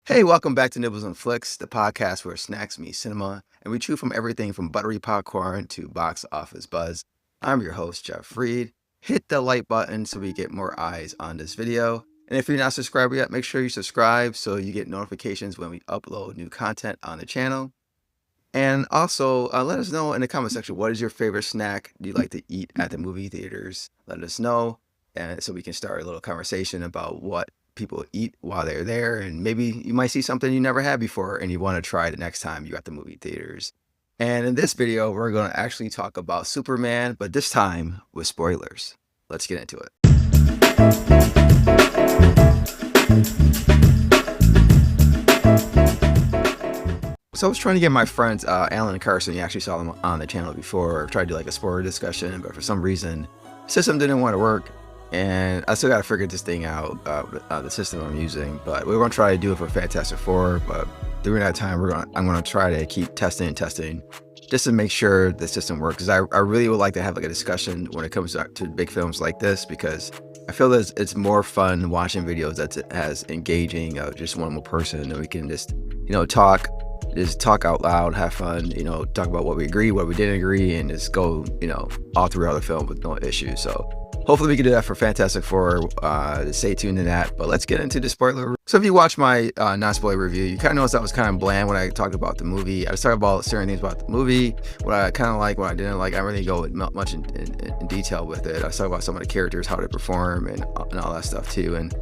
Hey, welcome back to Nibbles and Flicks, the podcast where snacks meet cinema, and we chew from everything from buttery popcorn to box office buzz. I'm your host, Jeff Freed. Hit the like button so we get more eyes on this video. And if you're not subscribed yet, make sure you subscribe so you get notifications when we upload new content on the channel. And also, let us know in the comment section, what is your favorite snack do you like to eat at the movie theaters? Let us know, and so we can start a little conversation about what people eat while they're there, and maybe you might see something you never had before and you want to try the next time you're at the movie theaters. And in this video, we're going to actually talk about Superman, but this time with spoilers. Let's get into it. So I was trying to get my friends, Alan and Carson, you actually saw them on the channel before, tried to do like a spoiler discussion, but for some reason, the system didn't want to work. And I still got to figure this thing out, the system I'm using. But we're going to try to do it for Fantastic Four. But during that time, I'm going to try to keep testing, just to make sure the system works. Because I really would like to have like a discussion when it comes to big films like this, because I feel that it's more fun watching videos that's as engaging of just one more person, and we can just talk out loud, have fun, talk about what we agree, what we didn't agree, and just go, all throughout the film with no issues. So hopefully we can do that for Fantastic Four. Stay tuned to that. But let's get into the spoiler. So if you watch my non-spoiler review, you kind of noticed I was kind of bland when I talked about the movie. I was talking about certain things about the movie, what I kind of like, what I didn't like. I didn't really go much in detail with it. I was talking about some of the characters, how they perform, and all that stuff too. And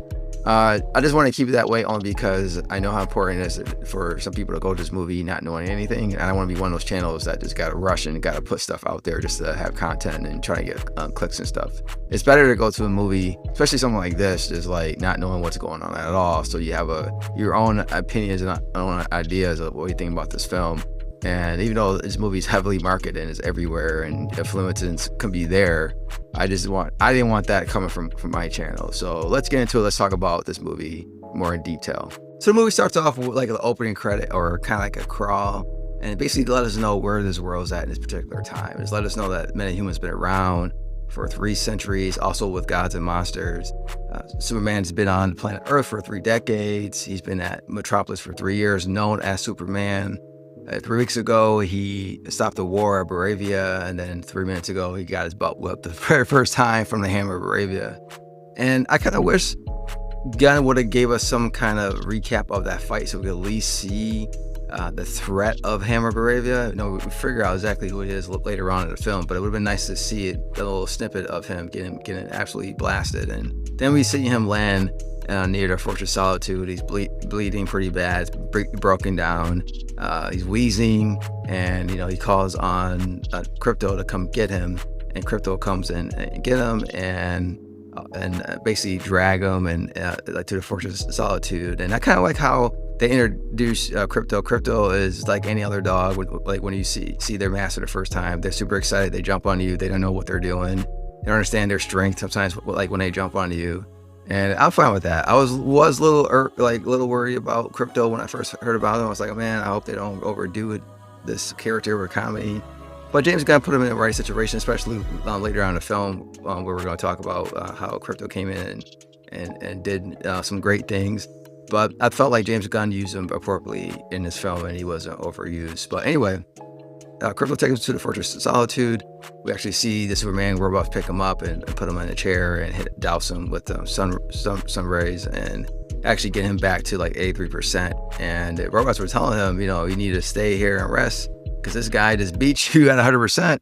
I just want to keep it that way only because I know how important it is for some people to go to this movie not knowing anything. And I don't want to be one of those channels that just got to rush and got to put stuff out there just to have content and try to get clicks and stuff. It's better to go to a movie, especially something like this, just like not knowing what's going on at all. So you have your own opinions and own ideas of what you think about this film. And even though this movie is heavily marketed and is everywhere and influences can be there, I didn't want that coming from my channel. So let's get into it. Let's talk about this movie more in detail. So the movie starts off with like an opening credit, or kind of like a crawl, and basically let us know where this world's at in this particular time. Just let us know that Metahumans been around for 3 centuries, also with gods and monsters. Superman's been on planet Earth for 3 decades. He's been at Metropolis for 3 years, known as Superman. 3 weeks ago, he stopped the war at Baravia, and then 3 minutes ago, he got his butt whipped the very first time from the Hammer of Baravia. And I kind of wish Gunn would have gave us some kind of recap of that fight so we could at least see the threat of Hammer Baravia. We figure out exactly who it is later on in the film, but it would have been nice to see a little snippet of him getting absolutely blasted. And then we see him land near the Fortress Solitude. He's bleeding pretty bad, broken down. He's wheezing, and he calls on Krypto to come get him, and Krypto comes in and get him and basically drag him and to the Fortress Solitude. And I kind of like how they introduce Krypto. Krypto is like any other dog. Like when you see their master the first time, they're super excited. They jump on you. They don't know what they're doing. They don't understand their strength sometimes, like when they jump on you. And I'm fine with that. I was a little worried about Krypto when I first heard about him. I was like, oh, man, I hope they don't overdo it, this character or comedy. But James Gunn put him in the right situation, especially later on in the film, where we're going to talk about how Krypto came in and did some great things. But I felt like James Gunn used him appropriately in this film, and he wasn't overused. But anyway, Krypto takes him to the Fortress of Solitude. We actually see the Superman robot pick him up and put him in a chair and douse him with sun rays and actually get him back to like 83%. And the robots were telling him, you need to stay here and rest because this guy just beat you at 100%.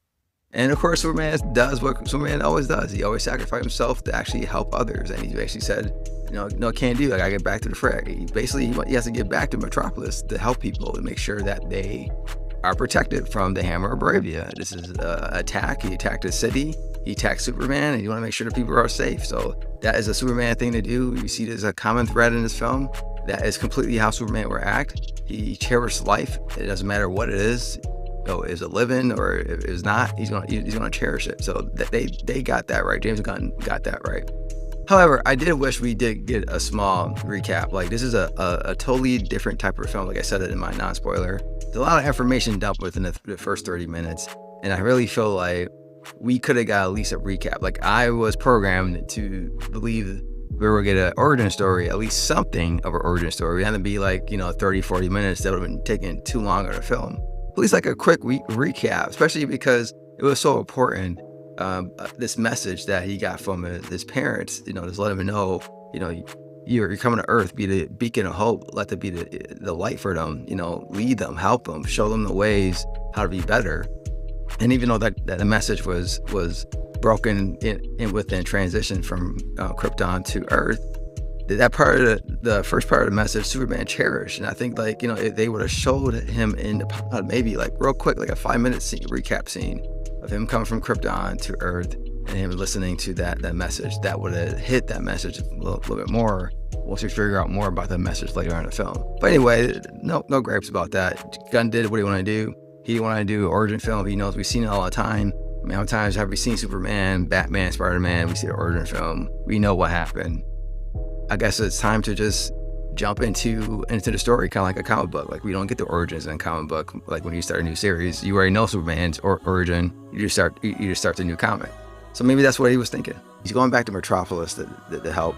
And of course, Superman does what Superman always does. He always sacrificed himself to actually help others. And he basically said, no, can't do that. I gotta get back to the fray. He has to get back to Metropolis to help people, to make sure that they are protected from the Hammer of Baravia. This is an attack. He attacked a city. He attacked Superman, and you want to make sure that people are safe. So that is a Superman thing to do. You see there's a common thread in this film. That is completely how Superman would act. He cherished life. It doesn't matter what it is. Is it living or if it's not, he's gonna cherish it. So that they got that right. James Gunn got that right. However, I did wish we did get a small recap. Like, this is a totally different type of film. Like I said it in my non-spoiler. There's a lot of information dumped within the first 30 minutes. And I really feel like we could have got at least a recap. Like, I was programmed to believe we were gonna get an origin story, at least something of an origin story. It had to be like, 30, 40 minutes. That would have been taking too long of the film. At least like a quick recap, especially because it was so important. This message that he got from his parents, just let him know, you're coming to Earth, be the beacon of hope, let there be the light for them, lead them, help them, show them the ways how to be better. And even though that the message was broken in within transition from Krypton to Earth, that part of the first part of the message, Superman cherished. And I think if they would have showed him in the pod, maybe like real quick, like a 5-minute recap scene of him coming from Krypton to Earth and him listening to that message, that would have hit that message a little bit more once we figure out more about that message later on in the film. But anyway, no gripes about that. Gunn did what he wanted to do. He wanted to do an origin film. He knows we've seen it all the time. I mean, how many times have we seen Superman, Batman, Spider-Man? We see the origin film. We know what happened. I guess it's time to just jump into the story, kind of like a comic book. Like, we don't get the origins in a comic book. Like, when you start a new series, you already know Superman's origin. You just start the new comic. So maybe that's what he was thinking. He's going back to Metropolis to help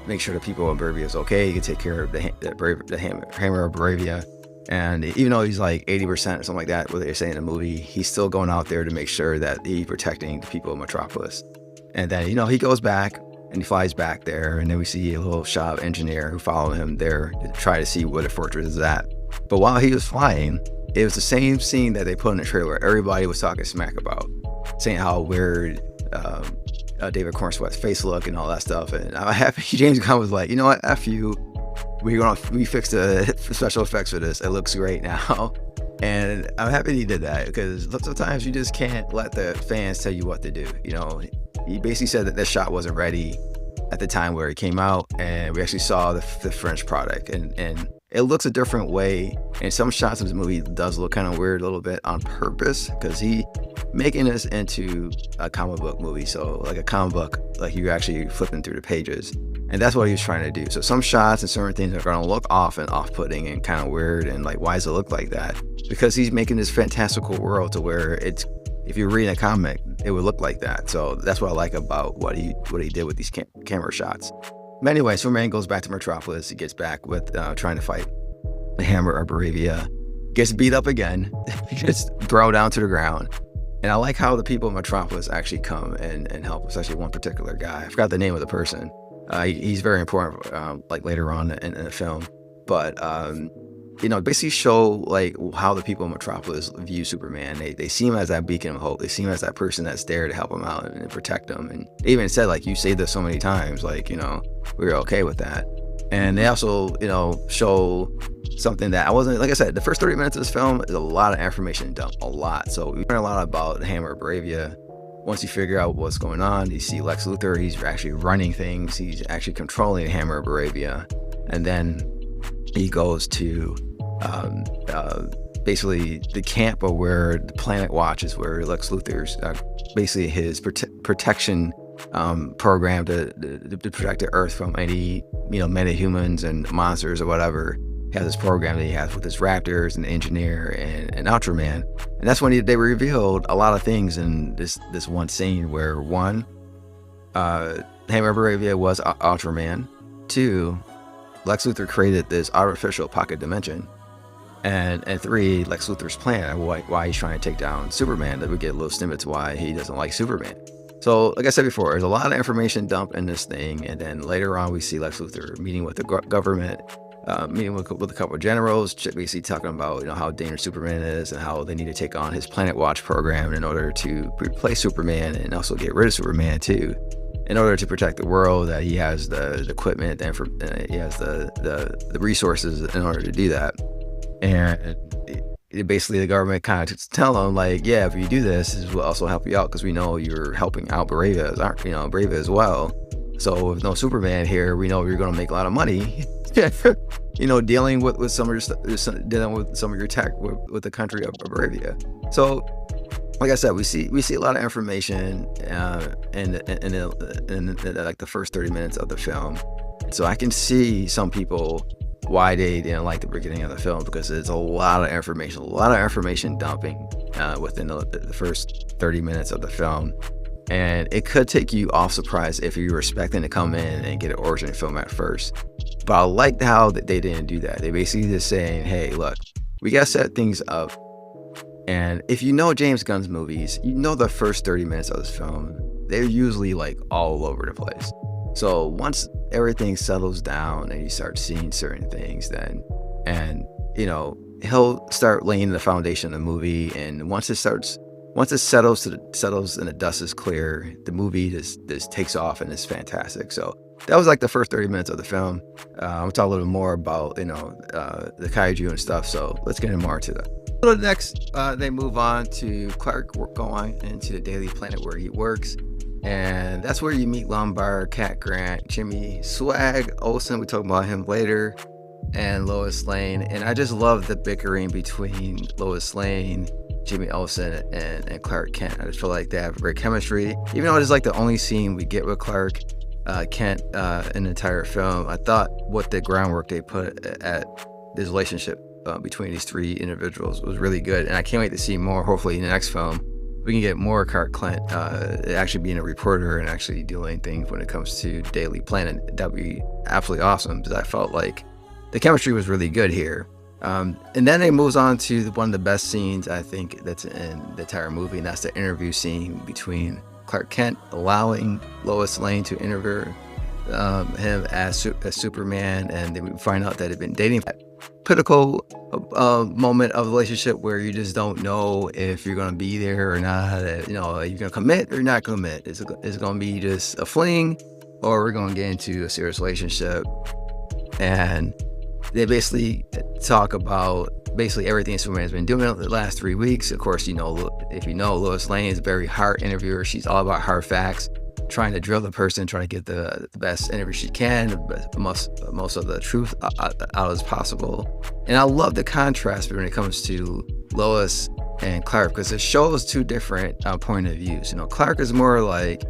make sure the people in Bravia is okay. He can take care of the Hammer of Bravia. And even though he's like 80% or something like that, what they're saying in the movie, he's still going out there to make sure that he's protecting the people of Metropolis. And then, he goes back and he flies back there. And then we see a little shop engineer who followed him there to try to see where the fortress is at. But while he was flying, it was the same scene that they put in the trailer. Everybody was talking smack about, saying how weird David Cornsweet's face looked and all that stuff. And I'm happy James Gunn was like, you know what, F you. We fixed the special effects for this. It looks great now. And I'm happy he did that, because sometimes you just can't let the fans tell you what to do. He basically said that this shot wasn't ready at the time where it came out, and we actually saw the French product, and it looks a different way. And some shots of the movie does look kind of weird a little bit on purpose, because he making this into a comic book movie. So like a comic book, like you're actually flipping through the pages. And that's what he was trying to do. So some shots and certain things are going to look off and off-putting and kind of weird, and like, why does it look like that? Because he's making this fantastical world to where if you're reading a comic, it would look like that. So that's what I like about what he did with these camera shots. But anyway, Superman goes back to Metropolis. He gets back with trying to fight the Hammer of Bravia. Gets beat up again. He gets thrown down to the ground. And I like how the people of Metropolis actually come and help, especially one particular guy. I forgot the name of the person. He's very important, like later on in the film. But, basically show like how the people of Metropolis view Superman. They see him as that beacon of hope. They see him as that person that's there to help him out and protect him. And they even said, like, you saved us so many times, like, we were okay with that. And they also, show something that I wasn't, like I said, the first 30 minutes of this film is a lot of information dumped, a lot. So we learn a lot about the Hammer of Bravia. Once you figure out what's going on, you see Lex Luthor, he's actually running things. He's actually controlling the Hammer of Bravia. And then he goes to basically the camp of where the Planet Watch is, where Lex Luthor's basically his protection program to protect the Earth from any, metahumans and monsters or whatever. He has this program that he has with his Raptors and Engineer and Ultraman. And that's when they revealed a lot of things in this one scene, where one, Hammer of Bravia was Ultraman. Two, Lex Luthor created this artificial pocket dimension. And three, Lex Luthor's plan, why he's trying to take down Superman, that we get little snippets why he doesn't like Superman. So, like I said before, there's a lot of information dumped in this thing. And then later on, we see Lex Luthor meeting with the government, meeting with a couple of generals, basically talking about how dangerous Superman is and how they need to take on his Planet Watch program in order to replace Superman and also get rid of Superman too, in order to protect the world. That he has the equipment and he has the resources in order to do that. And basically the government kind of tell him, like, yeah, if you do this will also help you out, because we know you're helping out Bravia as well. So with no Superman here, we know you're going to make a lot of money. Dealing with some of your tech with the country of Bravia. So, like I said, we see a lot of information in like the first 30 minutes of the film. So I can see some people why they didn't like the beginning of the film, because it's a lot of information dumping within the first 30 minutes of the film. And it could take you off surprise if you were expecting to come in and get an origin film at first. But I liked how that they didn't do that. They basically just saying, hey, look, we got to set things up. And if you know James Gunn's movies, you know the first 30 minutes of this film, they're usually like all over the place. So once everything settles down and you start seeing certain things, then, and you know, he'll start laying the foundation of the movie. And once it settles and the dust is clear, the movie just takes off and it's fantastic. So that was like the first 30 minutes of the film. I'll talk a little more about, you know, the kaiju and stuff. So let's get into more into that. So next, they move on to Clark going into the Daily Planet where he works. And that's where you meet Lombard, Cat Grant, Jimmy Swag Olsen. We talk about him later, and Lois Lane. And I just love the bickering between Lois Lane, Jimmy Olsen, and Clark Kent. I just feel like they have great chemistry. Even though it's like the only scene we get with Clark Kent in the entire film, I thought what the groundwork they put at this relationship between these three individuals was really good. And I can't wait to see more. Hopefully in the next film, we can get more Clark Kent actually being a reporter and actually doing things when it comes to Daily Planet. That'd be absolutely awesome, because I felt like the chemistry was really good here. And then it moves on to one of the best scenes, I think, that's in the entire movie, and that's the interview scene between Clark Kent allowing Lois Lane to interview him as Superman, and then we find out that they've been dating. Critical moment of the relationship where you just don't know if you're going to be there or not. You know, are you going to commit or not commit? Is it going to be just a fling, or we're going to get into a serious relationship? And they basically talk about basically everything Superman has been doing the last 3 weeks. Of course, you know, if you know, Lois Lane is a very hard interviewer. She's all about hard facts, trying to drill the person, trying to get the best interview she can, most of the truth out as possible. And I love the contrast when it comes to Lois and Clark, because it shows two different point of views. You know, Clark is more like,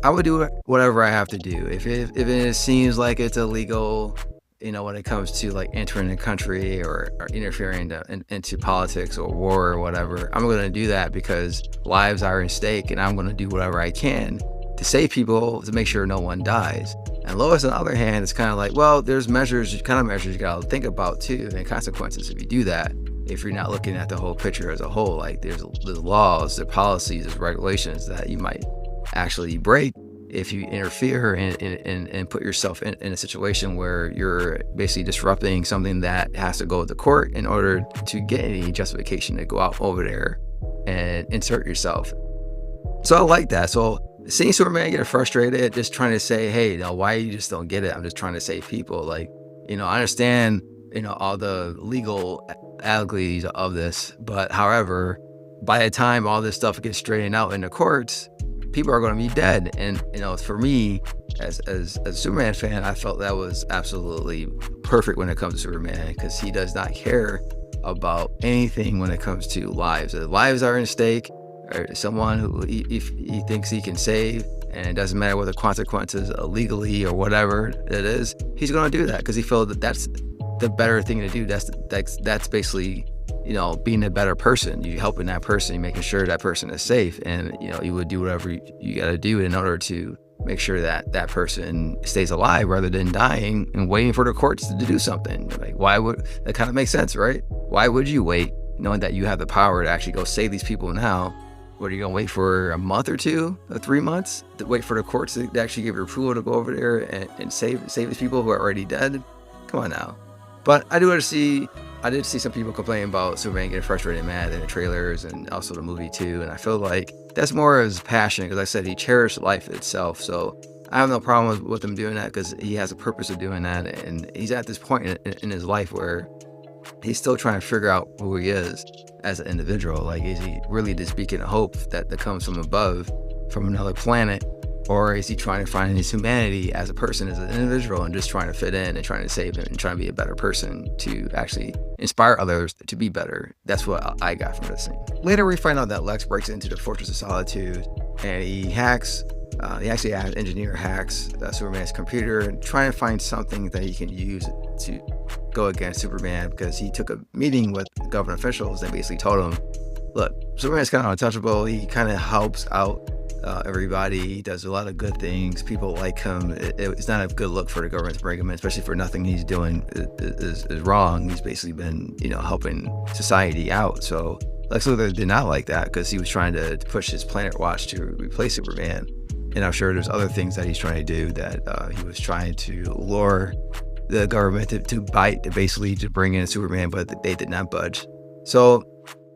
I would do whatever I have to do. If it seems like it's illegal, you know, when it comes to like entering the country or interfering into politics or war or whatever, I'm going to do that because lives are in stake, and I'm going to do whatever I can to save people, to make sure no one dies. And Lois, on the other hand, is kind of like, well, there's measures you got to think about too, and consequences if you do that. If you're not looking at the whole picture as a whole, like there's laws, there's policies, there's regulations that you might actually break if you interfere and put yourself in a situation where you're basically disrupting something that has to go to court in order to get any justification to go out over there and insert yourself. So I like that. So seeing Superman get frustrated, just trying to say, hey, you know, why you just don't get it? I'm just trying to save people. Like, you know, I understand, you know, all the legal allegations of this, but however, by the time all this stuff gets straightened out in the courts, people are going to be dead. And, you know, for me, as a Superman fan, I felt that was absolutely perfect when it comes to Superman, because he does not care about anything when it comes to lives. The lives are in stake, or someone who he thinks he can save, and it doesn't matter what the consequences illegally or whatever it is, he's going to do that because he feels that that's the better thing to do. That's basically, you know, being a better person. You helping that person, you making sure that person is safe, and you know, you would do whatever you got to do in order to make sure that that person stays alive rather than dying and waiting for the courts to do something. Like, why would that? Kind of makes sense, right? Why would you wait knowing that you have the power to actually go save these people now? What are you gonna wait for, a month or 2 or 3 months to wait for the courts to actually give your approval to go over there and save these people who are already dead? Come on now. But I did see some people complaining about Superman getting frustrated and mad in the trailers and also the movie too. And I feel like that's more of his passion, because I said he cherished life itself. So I have no problem with him doing that, because he has a purpose of doing that. And he's at this point in his life where he's still trying to figure out who he is as an individual. Like, is he really just speaking of hope that comes from above, from another planet? Or is he trying to find his humanity as a person, as an individual, and just trying to fit in and trying to save him and trying to be a better person to actually inspire others to be better? That's what I got from this scene. Later, we find out that Lex breaks into the Fortress of Solitude and he hacks. He actually has an engineer hacks Superman's computer and trying to find something that he can use to go against Superman, because he took a meeting with government officials and basically told him, look, Superman's kind of untouchable. He kind of helps out everybody. He does a lot of good things. People like him. It's not a good look for the government to bring him in, especially for nothing he's doing is wrong. He's basically been, helping society out. So Lex Luthor did not like that because he was trying to push his Planet Watch to replace Superman. And I'm sure there's other things that he's trying to do that he was trying to lure the government to bite, basically to bring in Superman, but they did not budge. So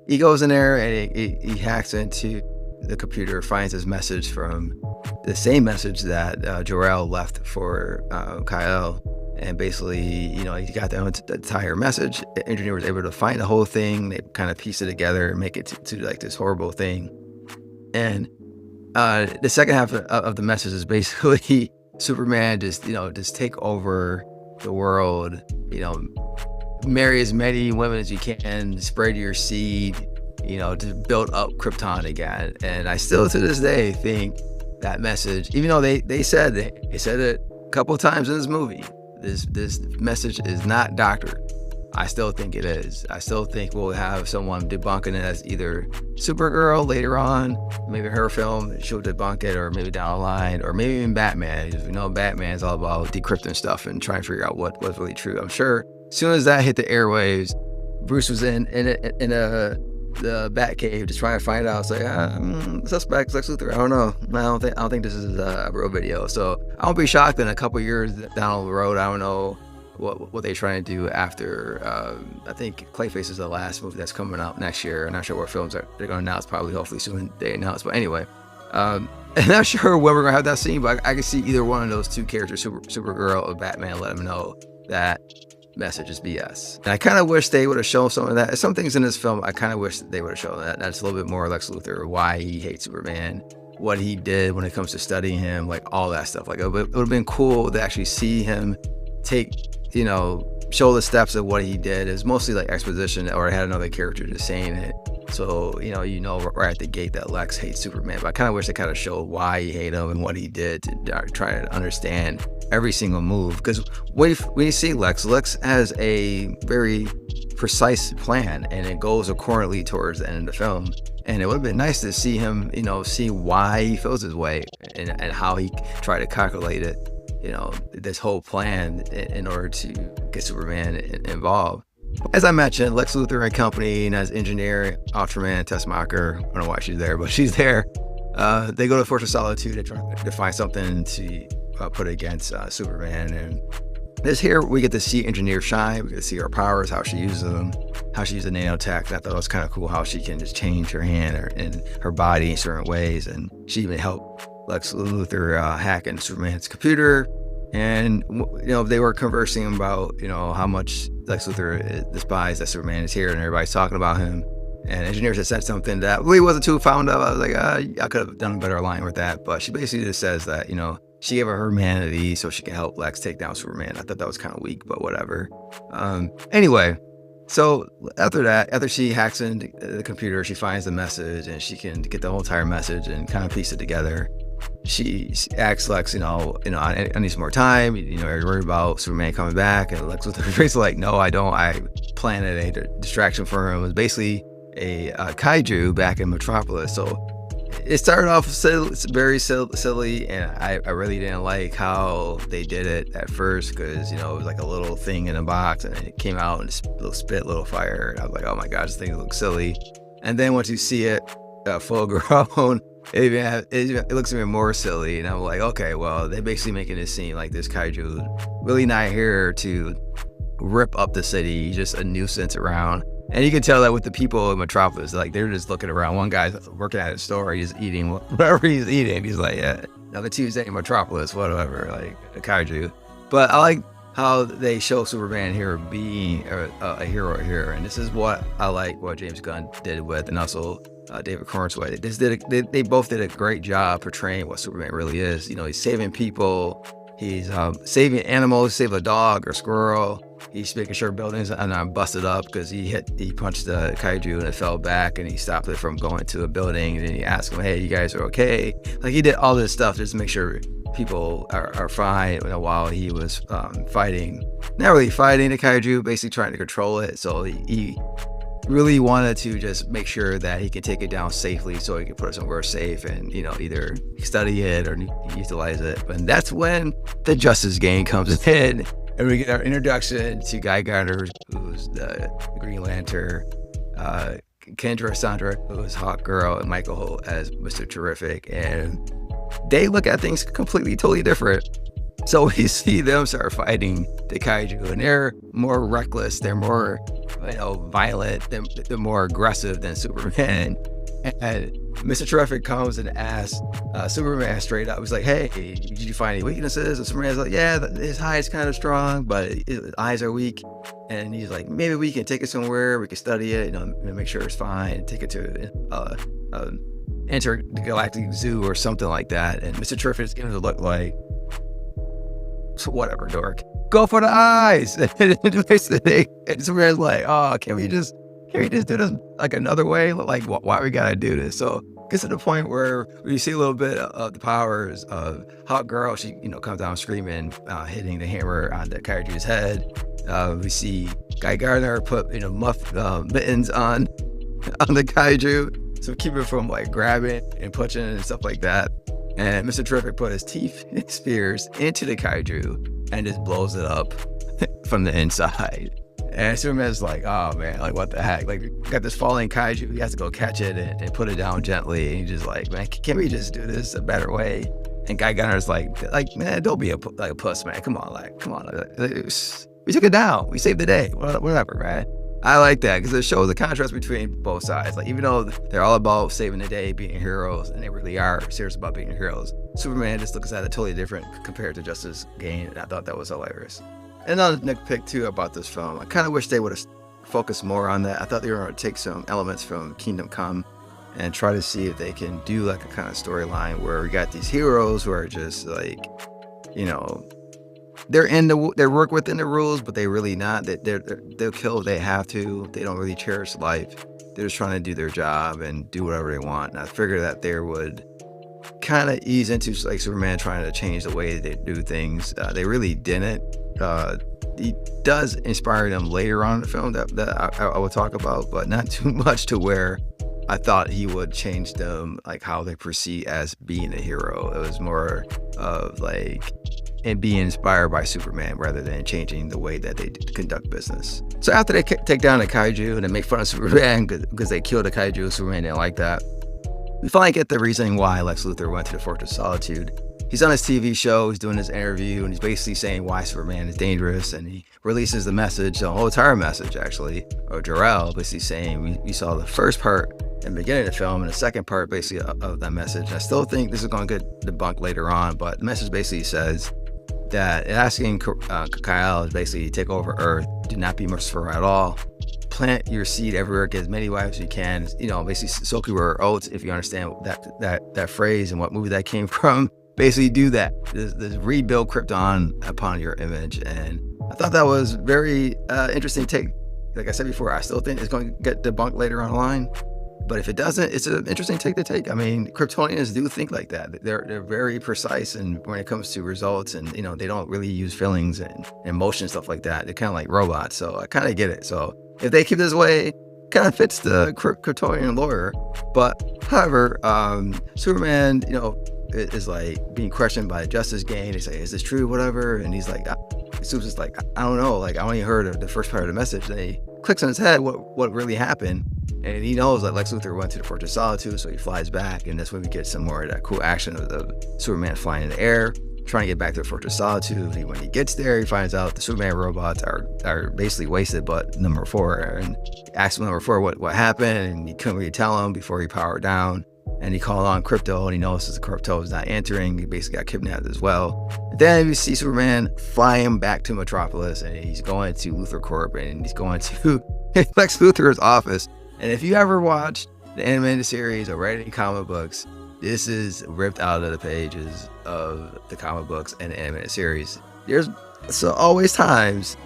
he goes in there and he hacks into the computer, finds his message from the same message that Jor-El left for Kal. And basically, he got the entire message. The engineer was able to find the whole thing. They kind of piece it together and make it to like this horrible thing. And the second half of the message is basically Superman just take over the world, marry as many women as you can, spread your seed, to build up Krypton again. And I still to this day think that message, even though they said it a couple of times in this movie, this message is not doctored. I still think it is. I still think we'll have someone debunking it as either Supergirl later on, maybe her film, she'll debunk it, or maybe down the line, or maybe even Batman. Because we know Batman's all about decrypting stuff and trying to figure out what's really true. I'm sure as soon as that hit the airwaves, Bruce was in the Batcave just trying to find out. It's like, suspect Lex Luthor. I don't know. I don't think this is a real video. So I won't be shocked in a couple years down the road. I don't know what they're trying to do after. I think Clayface is the last movie that's coming out next year. I'm not sure what films they're going to announce. Probably, hopefully soon they announce. But anyway, I'm not sure when we're going to have that scene. But I can see either one of those two characters, Supergirl or Batman, let them know that message is BS. And I kind of wish they would have shown some of that. Some things in this film, I kind of wish they would have shown that. That's a little bit more Lex Luthor, why he hates Superman, what he did when it comes to studying him, like all that stuff. Like it would have been cool to actually see him show the steps of what he did. Is mostly like exposition, or I had another character just saying it. So, right at the gate that Lex hates Superman. But I kind of wish they kind of showed why he hated him and what he did to try to understand every single move. Because when you see Lex has a very precise plan, and it goes accordingly towards the end of the film. And it would have been nice to see him, see why he feels his way and how he tried to calculate it, this whole plan in order to get Superman involved. As I mentioned, Lex Luthor and company, and as engineer, Ultraman, Tessmacher, I don't know why she's there, but she's there. They go to Fortress Solitude to try to find something to put against Superman. And this here, we get to see Engineer shine. We get to see her powers, how she uses them, how she uses nanotech. And I thought it was kind of cool how she can just change her hand and her body in certain ways. And she even helped Lex Luthor hack into Superman's computer. And, they were conversing about, how much Lex Luthor despised that Superman is here, and everybody's talking about him. And Engineers had said something that really wasn't too fond of. I was like, I could have done a better line with that. But she basically just says that, she gave her humanity so she could help Lex take down Superman. I thought that was kind of weak, but whatever. Anyway, so after she hacks into the computer, she finds the message, and she can get the whole entire message and kind of piece it together. She asks Lex, I need some more time. Are you worried about Superman coming back? And Lex was basically like, no, I don't. I planted a distraction for him. It was basically a kaiju back in Metropolis. So it started off very silly, and I really didn't like how they did it at first, because it was like a little thing in a box, and it came out and spit little fire, and I was like, oh my god, this thing looks silly. And then once you see it full grown, it looks even more silly, and I'm like, okay, well, they're basically making it seem like this kaiju really not here to rip up the city, just a nuisance around. And you can tell that with the people in Metropolis, like they're just looking around. One guy's working at a store, he's eating whatever he's eating. He's like, yeah, another Tuesday in Metropolis, whatever, like a kaiju. But I like how they show Superman here being a hero here, and this is what I like what James Gunn did with, and also David Cornsway. They both did a great job portraying what Superman really is. He's saving people, he's saving animals, save a dog or squirrel. He's making sure buildings are not busted up because he punched the kaiju and it fell back, and he stopped it from going to a building. And then he asked them, hey, you guys are okay? Like, he did all this stuff just to make sure people are fine, while he was not really fighting the kaiju, basically trying to control it. So he really wanted to just make sure that he could take it down safely so he could put it somewhere safe and, either study it or utilize it. But that's when the Justice Gang comes in and we get our introduction to Guy Gardner, who's the Green Lantern, Kendra Sandra, who's Hawk Girl, and Michael Holt as Mr. Terrific. And they look at things completely, totally different. So we see them start fighting the kaiju, and they're more reckless. They're more, violent. They're more aggressive than Superman. And Mr. Terrific comes and asks Superman straight up. He's like, "Hey, did you find any weaknesses?" And Superman's like, "Yeah, his eye is kind of strong, but his eyes are weak." And he's like, "Maybe we can take it somewhere. We can study it, make sure it's fine. Take it to intergalactic zoo or something like that." And Mr. Terrific's giving it a look like, "So whatever, dork. Go for the eyes." And Superman's like, "Oh, can we just do this like another way? Like, why we gotta do this?" So it gets to the point where we see a little bit of the powers of Hawk Girl. She, comes down screaming, hitting the hammer on the kaiju's head. We see Guy Gardner put, mittens on the kaiju, so keep it from like grabbing and punching and stuff like that. And Mr. Terrific put his teeth spears into the kaiju and just blows it up from the inside. And Superman's like, "Oh man, like what the heck? Like, we got this falling kaiju. He has to go catch it and put it down gently." And he's just like, "Man, can't we just do this a better way?" And Guy Gunner's like, "Man, don't be a puss, man. Come on. We took it down. We saved the day. Whatever, man." I like that because it shows the contrast between both sides. Like, even though they're all about saving the day, being heroes, and they really are serious about being heroes, Superman just looks at it totally different compared to Justice Gang, and I thought that was hilarious. And another nitpick too about this film, I kind of wish they would have focused more on that. I thought they were going to take some elements from Kingdom Come and try to see if they can do like a kind of storyline where we got these heroes who are just like, they work within the rules, but they really not. They'll kill if they have to. They don't really cherish life. They're just trying to do their job and do whatever they want. And I figured that they would kind of ease into like Superman trying to change the way they do things. They really didn't. He does inspire them later on in the film that I will talk about, but not too much to where I thought he would change them, like how they perceive as being a hero. It was more of like and being inspired by Superman rather than changing the way that they conduct business. So after they take down the kaiju and they make fun of Superman because they killed the kaiju, Superman didn't like that. We finally get the reasoning why Lex Luthor went to the Fortress of Solitude. He's on his TV show, he's doing his interview, and he's basically saying why Superman is dangerous, and he releases the message, the whole entire message actually, of Jor-El, basically saying we saw the first part in the beginning of the film and the second part basically of that message. I still think this is going to get debunked later on, but the message basically says that asking Kal is basically take over Earth, do not be merciful at all, plant your seed everywhere, get as many wives as you can, basically soak your oats, if you understand that phrase and what movie that came from. Basically do that. This rebuild Krypton upon your image. And I thought that was very interesting take. Like I said before, I still think it's going to get debunked later on the line. But if it doesn't, it's an interesting take to take. I mean, Kryptonians do think like that. They're very precise, and when it comes to results, and they don't really use feelings and emotion, stuff like that. They're kind of like robots. So I kind of get it. So if they keep this way, kind of fits the Kryptonian lore. But however, Superman, is like being questioned by Justice Gang. They say, "Is this true?" Whatever. And he's like, Superman's like, "I don't know. Like, I only heard of the first part of the message." And he clicks on his head what really happened. And he knows that Lex Luthor went to the Fortress of Solitude, so he flies back. And that's when we get some more of that cool action of Superman flying in the air, trying to get back to the Fortress of Solitude. And when he gets there, he finds out the Superman robots are basically wasted, but number 4. And he asks number 4 what happened, and he couldn't really tell him before he powered down. And he called on Krypto, and he notices the Krypto is not answering. He basically got kidnapped as well. And then we see Superman flying back to Metropolis, and he's going to Luthor Corp, and he's going to Lex Luthor's office. And if you ever watched the animated series or read any comic books, this is ripped out of the pages of the comic books and the animated series. There's always times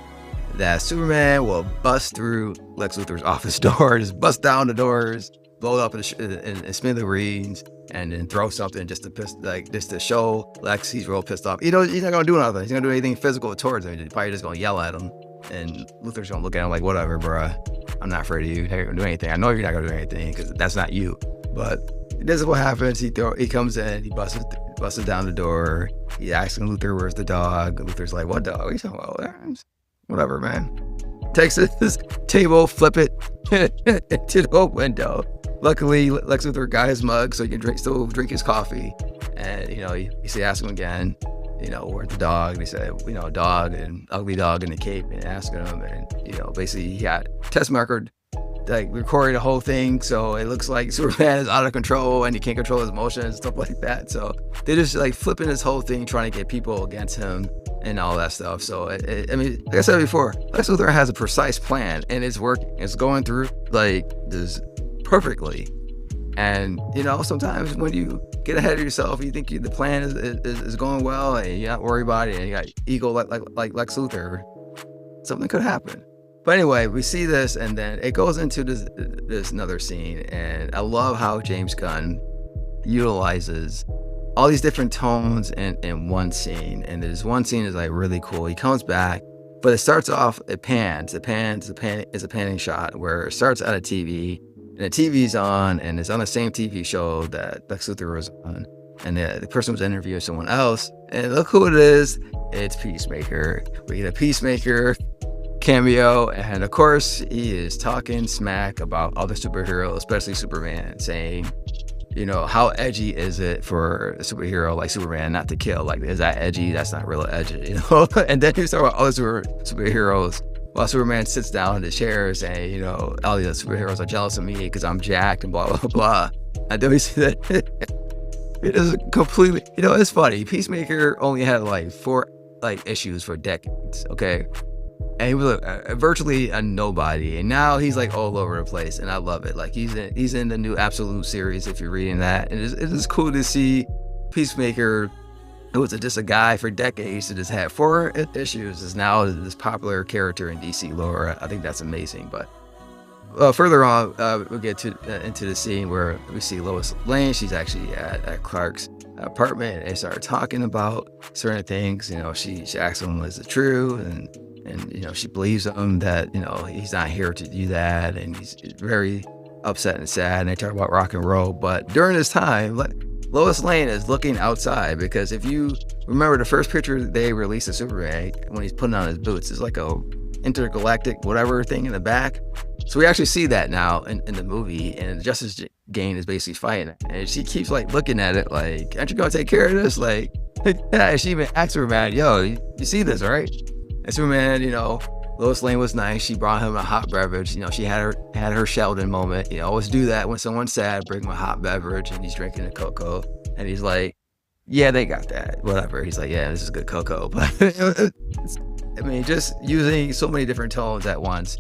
that Superman will bust through Lex Luthor's office doors, bust down the doors, blow it up in smithereens, and then throw something just to show Lex he's real pissed off. He's not gonna do nothing. He's not gonna do anything physical towards him. He's probably just gonna yell at him, and Luthor's gonna look at him like, "Whatever, bruh." I'm not afraid of you. Hey, do anything. I know you're not gonna do anything because that's not you. But this is what happens. He comes in, he busts down the door. He asks Luther, "Where's the dog?" Luther's like, "What dog? What are you talking about?" Whatever, man. Takes this table, flip it into the window. Luckily, Lex Luthor got his mug so he can still drink his coffee. And, he asked him again, where's the dog? And he said, dog, and ugly dog in the cape, and asking him. And, basically he got test markered, like recording the whole thing. So it looks like Superman is out of control and he can't control his emotions and stuff like that. So they're just like flipping this whole thing, trying to get people against him and all that stuff. So, like I said before, Lex Luthor has a precise plan and it's working. It's going through like this perfectly. And, sometimes when you get ahead of yourself, you think the plan is going well and you're not worried about it and you got ego like Lex Luthor, something could happen. But anyway, we see this and then it goes into this another scene. And I love how James Gunn utilizes all these different tones in one scene. And this one scene is like really cool. He comes back, but it starts off, it pans. It's a panning shot where it starts at a TV. And the TV's on, and it's on the same TV show that Lex Luthor was on. And the person was interviewing someone else. And look who it is. It's Peacemaker. We get a Peacemaker cameo. And of course, he is talking smack about other superheroes, especially Superman, saying, how edgy is it for a superhero like Superman not to kill? Like, is that edgy? That's not real edgy, And then you start about other superheroes. While Superman sits down in the chair saying, all the other superheroes are jealous of me because I'm jacked and blah, blah, blah. And then we see that it is completely, it's funny. Peacemaker only had like 4 issues for decades, okay? And he was virtually a nobody. And now he's like all over the place. And I love it. Like he's in the new Absolute series if you're reading that. And it is cool to see Peacemaker, who was just a guy for decades that just had 4 issues, is now this popular character in DC lore. I think that's amazing. But further on, we'll get into the scene where we see Lois Lane. She's actually at Clark's apartment, and they start talking about certain things. She asks him, "Is it true?" And she believes him that he's not here to do that, and he's very upset and sad. And they talk about rock and roll. But during this time, Lois Lane is looking outside, because if you remember the first picture they released of Superman when he's putting on his boots, it's like a intergalactic whatever thing in the back. So we actually see that now in the movie, and Justice Gang is basically fighting it. And she keeps looking at it like, aren't you gonna take care of this? Yeah, she even asks Superman, "Yo, you see this, right?" And Superman, Lois Lane was nice. She brought him a hot beverage. She had her Sheldon moment. Always do that when someone's sad, bring him a hot beverage, and he's drinking a cocoa. And he's like, "Yeah, they got that. Whatever." He's like, "Yeah, this is good cocoa." But just using so many different tones at once,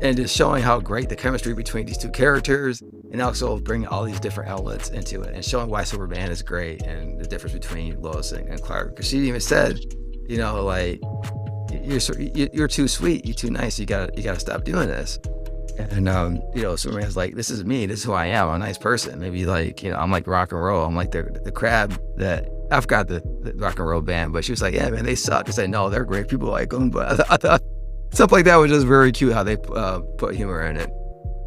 and just showing how great the chemistry between these two characters, and also bringing all these different outlets into it, and showing why Superman is great and the difference between Lois and Clark. Because she even said, you're too sweet, you're too nice, you gotta stop doing this. And Superman's like, this is me, this is who I am, I'm a nice person. Maybe I'm like rock and roll, I'm like the crab that, I forgot the rock and roll band, but she was like, yeah man, they suck. I said, no, they're great, people like them. But I thought stuff like that was just very cute how they put humor in it.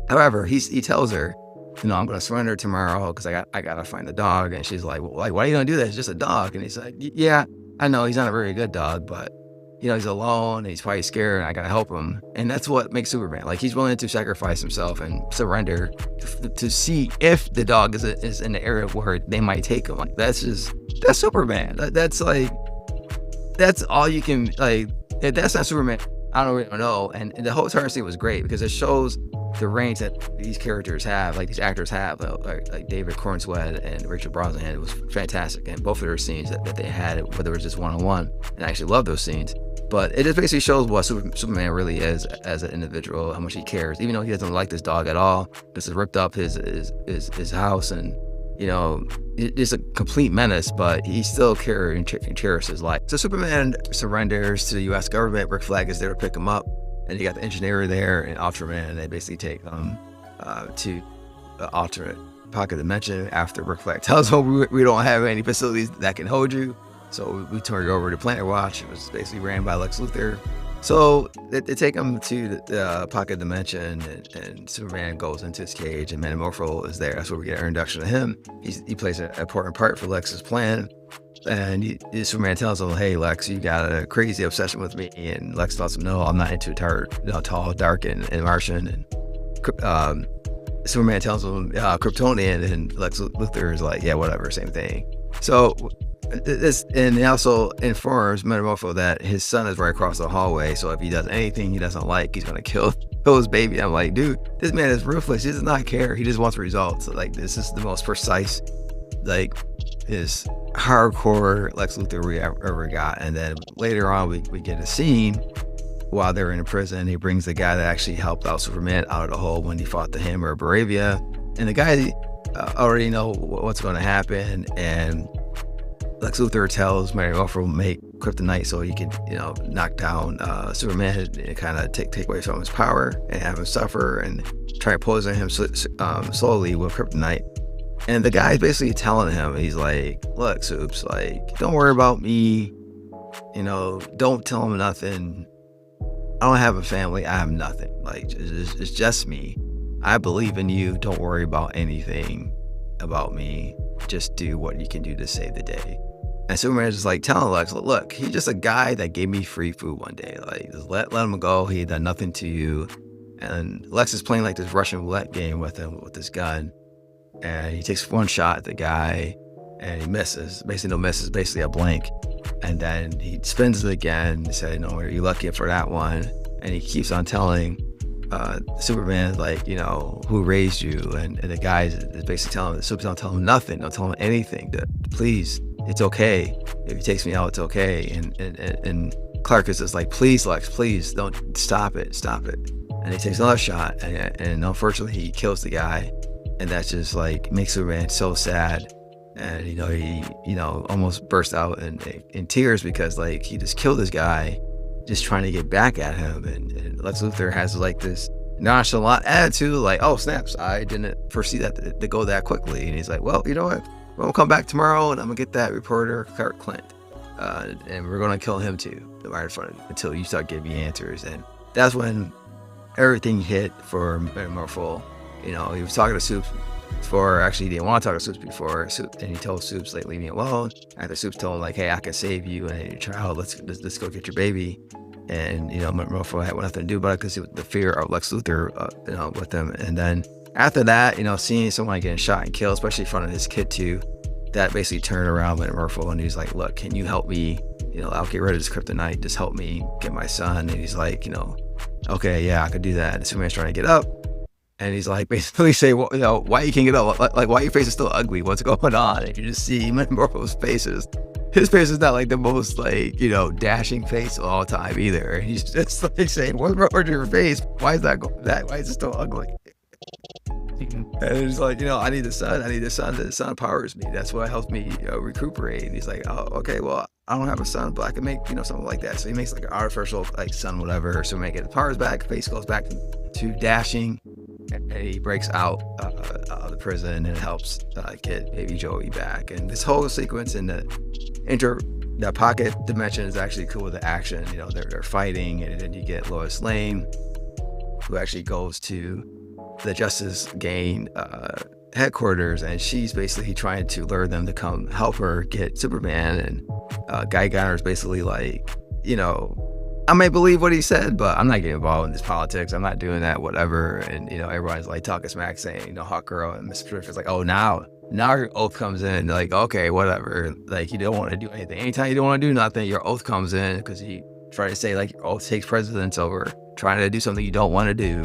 However, he tells her, I'm gonna surrender tomorrow because I gotta find the dog. And she's like, well, why are you gonna do that? It's just a dog. And he's like, yeah, I know he's not a very good dog, but he's alone and he's probably scared and I gotta help him. And that's what makes Superman. He's willing to sacrifice himself and surrender to see if the dog is in the area where they might take him. That's Superman. That's all you can, if that's not Superman, I don't really know. And the whole entire scene was great because it shows the range that these characters have, these actors have, like David Cornsweet and Rachel Brosnahan. It was fantastic. And both of their scenes that they had, whether it was just one-on-one, and I actually love those scenes. But it just basically shows what Superman really is as an individual, how much he cares, even though he doesn't like this dog at all. This has ripped up his house, and it's a complete menace, but he still cares and cherishes his life. So Superman surrenders to the U.S. government. Rick Flag is there to pick him up, and you got the engineer there and Ultraman, and they basically take him to the alternate pocket dimension after Rick Flag tells him we don't have any facilities that can hold you. So we turned it over to Planet Watch. It was basically ran by Lex Luthor. So they take him to the pocket dimension, and Superman goes into his cage, and Metamorpho is there. That's where we get our introduction to him. He plays an important part for Lex's plan. And Superman tells him, "Hey, Lex, you got a crazy obsession with me." And Lex tells him, "No, I'm not into tall, dark, and Martian." And Superman tells him, "Kryptonian," and Lex Luthor is like, "Yeah, whatever, same thing." So and he also informs Metamorpho that his son is right across the hallway. So if he does anything he doesn't like, he's gonna kill his baby. I'm like, dude, this man is ruthless. He does not care. He just wants results. Like, this is the most precise, like, is hardcore Lex Luthor we ever got. And then later on, we get a scene while they're in a prison. He brings the guy that actually helped out Superman out of the hole when he fought the Hammer of Baravia. And the guy already know what's going to happen. And Lex Luthor tells Metamorpho to make kryptonite so he can, knock down Superman and kind of take away some of his power and have him suffer and try to poison him slowly with kryptonite. And the guy's basically telling him, he's like, "Look, Supes, like, don't worry about me. Don't tell him nothing. I don't have a family. I have nothing. Like, it's just me. I believe in you. Don't worry about anything about me. Just do what you can do to save the day." And Superman's just like telling Lex, "Look, he's just a guy that gave me free food one day. Like, just let him go. He done nothing to you." And Lex is playing like this Russian roulette game with him with this gun. And he takes one shot at the guy and he misses. Basically, no misses, basically a blank. And then he spins it again and said, "No, you're lucky for that one." And he keeps on telling Superman, like, who raised you? And the guy is basically telling him, Superman, don't tell him nothing. Don't tell him anything. Please, it's okay. If he takes me out, it's okay. And Clark is just like, "Please, Lex, please, don't stop it. And he takes another shot. And unfortunately, he kills the guy. And that just like makes Superman so sad. And, he almost burst out in tears because like he just killed this guy just trying to get back at him. And Lex Luthor has like this nonchalant attitude, like, "Oh, snaps, I didn't foresee that to go that quickly." And he's like, "Well, you know what? We'll come back tomorrow and I'm gonna get that reporter, Clark Kent. And we're gonna kill him too, right in front of you, until you start giving me answers." And that's when everything hit for Metamorpho. He was talking to Supes before. Actually, he didn't want to talk to Supes before. And he told Supes, like, "Leave me alone." After Supes told him, like, "Hey, I can save you and your child. Let's go get your baby." And Metamorpho had nothing to do about it because the fear of Lex Luthor, with him. And then after that, seeing someone getting shot and killed, especially in front of his kid too, that basically turned around Metamorpho, and he's like, "Look, can you help me? I'll get rid of this kryptonite. Just help me get my son." And he's like, "Okay, yeah, I could do that." And Superman's trying to get up. And he's like, basically say, "Well, why you can't get up? Like, why your face is still ugly? What's going on?" And you just see Metamorpho's faces. His face is not like the most like, dashing face of all time either. And he's just like saying, "What's wrong with your face? Why is that why is it still ugly?" And he's like, "I need the sun. The sun powers me. That's what helps me recuperate." And he's like, "Oh, okay, well, I don't have a sun, but I can make, something like that." So he makes like an artificial like sun, whatever. So make it the powers back, face goes back to dashing. And he breaks out of the prison and helps get baby Joey back. And this whole sequence in the pocket dimension is actually cool with the action. They're fighting, and then you get Lois Lane, who actually goes to the Justice Gang headquarters, and she's basically trying to lure them to come help her get Superman. And Guy Gardner is basically like, I may believe what he said, but I'm not getting involved in this politics. I'm not doing that, whatever. And, everyone's like talking smack, saying, Hawkgirl and Mr. Patricia is like, "Oh, now your oath comes in." Like, okay, whatever. Like, you don't want to do anything. Anytime you don't want to do nothing, your oath comes in, because he tried to say, like, your oath takes precedence over trying to do something you don't want to do.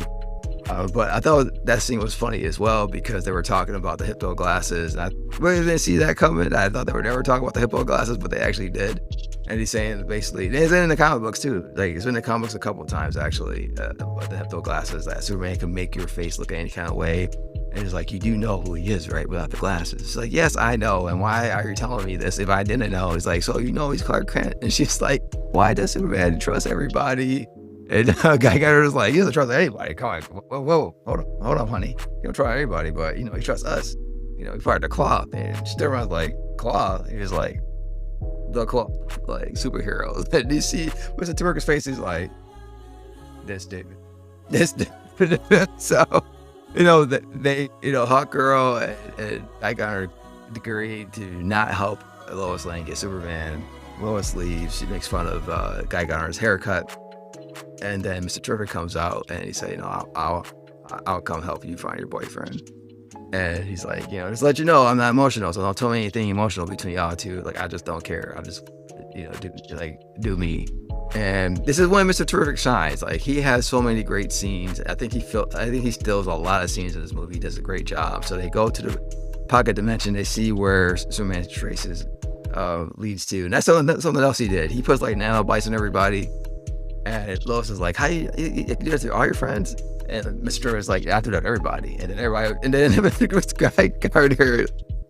But I thought that scene was funny as well, because they were talking about the Hypno glasses. I really didn't see that coming. I thought they were never talking about the Hypno glasses, but they actually did. And he's saying basically, it's in the comic books too. Like, it's been in the comic books a couple of times actually, about the Hypno glasses, that Superman can make your face look any kind of way. And he's like, "You do know who he is, right? Without the glasses." It's like, "Yes, I know. And why are you telling me this if I didn't know?" He's like, "So he's Clark Kent." And she's like, "Why does Superman trust everybody?" And Guy Gardner was like, "He doesn't trust anybody. Come on, whoa, hold on, honey. He don't trust anybody, but he trusts us. He part of the Claw." And she turned around like, "Claw?" He was like, "The Claw, like superheroes." And you see Mr. Twerk's face, he's like, this dude. This dude. So, Hawkgirl and Guy agreed to not help Lois Lane get Superman. Lois leaves. She makes fun of Guy Gardner's haircut. And then Mr. Terrific comes out and he said, I'll come help you find your boyfriend. And he's like, just let you know I'm not emotional, so don't tell me anything emotional between y'all two. Like, I just don't care. I'll just, do me. And this is when Mr. Terrific shines. Like, he has so many great scenes. I think he steals a lot of scenes in this movie. He does a great job. So they go to the pocket dimension. They see where Superman's traces leads to. And that's something else he did. He puts like nanobites in everybody. And Lois is like, how you do that to all your friends? And Mr. is like, I do that to everybody. And then Guy Gardner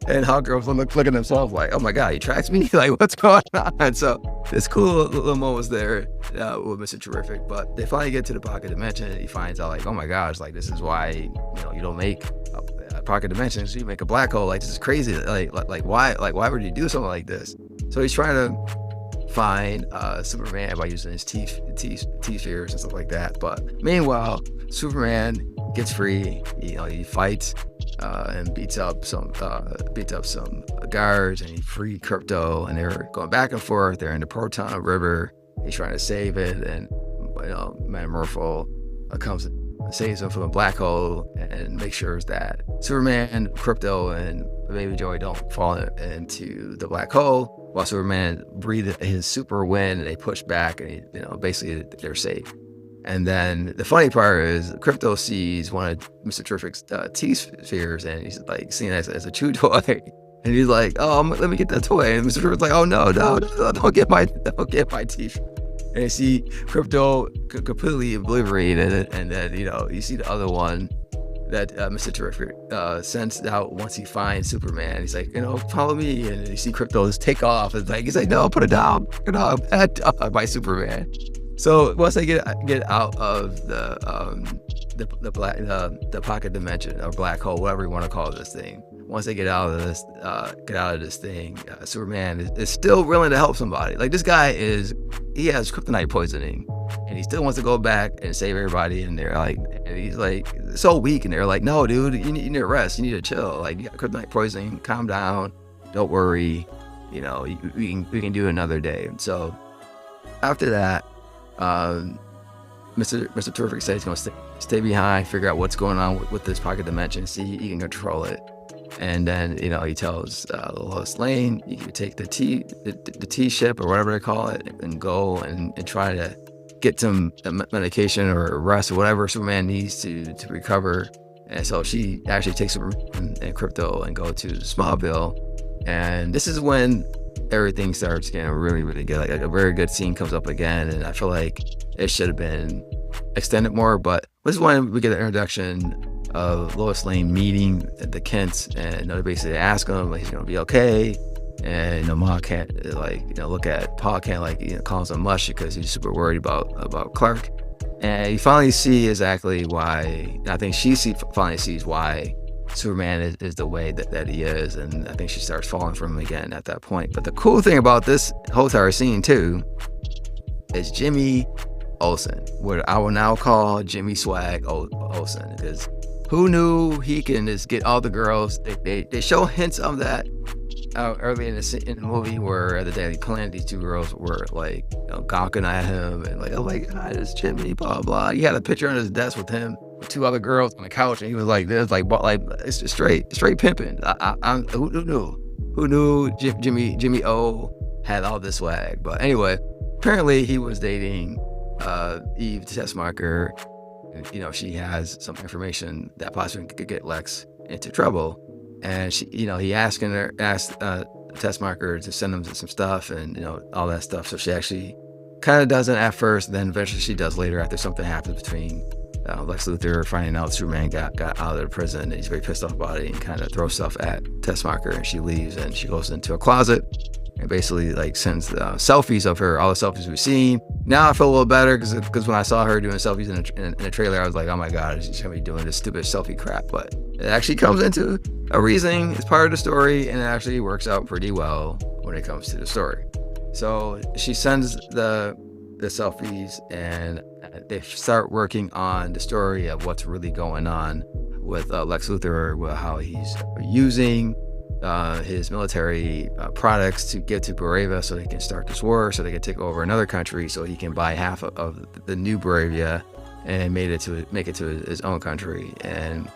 and Hawkgirl look at themselves like, oh my God, he tracks me? Like, what's going on? So this cool little moment there with Mr. Terrific. But they finally get to the pocket dimension and he finds out like, oh my gosh, like this is why, you don't make a pocket dimension, so you make a black hole. Like, this is crazy. Like why would you do something like this? So he's trying to find Superman by using his T spheres and stuff like that. But meanwhile, Superman gets free. He fights and beats up some guards, and he freed Krypto. And they're going back and forth. They're in the Proton River. He's trying to save it, and Metamorpho comes and saves him from a black hole and makes sure that Superman, Krypto, and Baby Joey don't fall into the black hole. While Superman breathed his super wind, and they push back, and basically they're safe. And then the funny part is Krypto sees one of Mr. Terrific's T spheres, and he's like seeing it as a chew toy, and he's like, "Oh, let me get that toy." And Mr. Terrific's like, "Oh no, don't get my T." And you see Krypto completely obliterated, and then you see the other one that Mr. Terrific sends out once he finds Superman. He's like, follow me. And you see Krypto just take off. He's like, no, put it down. Bad dog by Superman. So once they get out of the pocket dimension or black hole, whatever you want to call this thing. Once they get out of this thing, Superman is still willing to help somebody. Like, this guy he has kryptonite poisoning, and he still wants to go back and save everybody. And he's like so weak, and they're like, no, dude, you need to rest. You need to chill. Like, you got kryptonite poisoning. Calm down. Don't worry. We can do another day. And so after that, Mr. Terrific says he's gonna stay behind, figure out what's going on with this pocket dimension, see he can control it. And then he tells Lois Lane, you can take the T ship or whatever they call it, and go and try to get some medication or rest or whatever Superman needs to recover. And so she actually takes Superman and Krypto and go to Smallville. And this is when everything starts getting really, really good. Like a very good scene comes up again, and I feel like it should have been extended more. But this is when we get the introduction of Lois Lane meeting the Kents, and they basically ask him like he's gonna be okay. And Ma can't look at Paul can't calls him mush because he's super worried about Clark. And you finally see exactly why. I think she finally sees why Superman is the way that he is, and I think she starts falling for him again at that point. But the cool thing about this whole entire scene too is Jimmy Olsen, what I will now call Jimmy Swag Olsen, because who knew he can just get all the girls? They show hints of that early in the movie, where at the Daily Planet, these two girls were like gawking at him and like, oh my God, it's Jimmy, blah blah. He had a picture on his desk with him with two other girls on the couch, and he was like this, like it's just straight pimping. Who knew Jimmy O had all this swag? But anyway, apparently he was dating Eve Tessmacher. She has some information that possibly could get Lex into trouble. And she, he asked Tessmacher to send him some stuff and, all that stuff. So she actually kind of doesn't at first, then eventually she does later after something happens between Lex Luthor finding out Superman got out of the prison, and he's very pissed off about it and kind of throws stuff at Tessmacher, and she leaves and she goes into a closet and basically sends selfies of her, all the selfies we've seen. Now I feel a little better because when I saw her doing selfies in the trailer, I was like, oh my God, she's gonna be doing this stupid selfie crap. But it actually comes into a reasoning. It's part of the story, and it actually works out pretty well when it comes to the story. So she sends the selfies, and they start working on the story of what's really going on with Lex Luthor, with how he's using his military products to get to Bravia so they can start this war, so they can take over another country, so he can buy half of the new Bravia and make it to his own country, and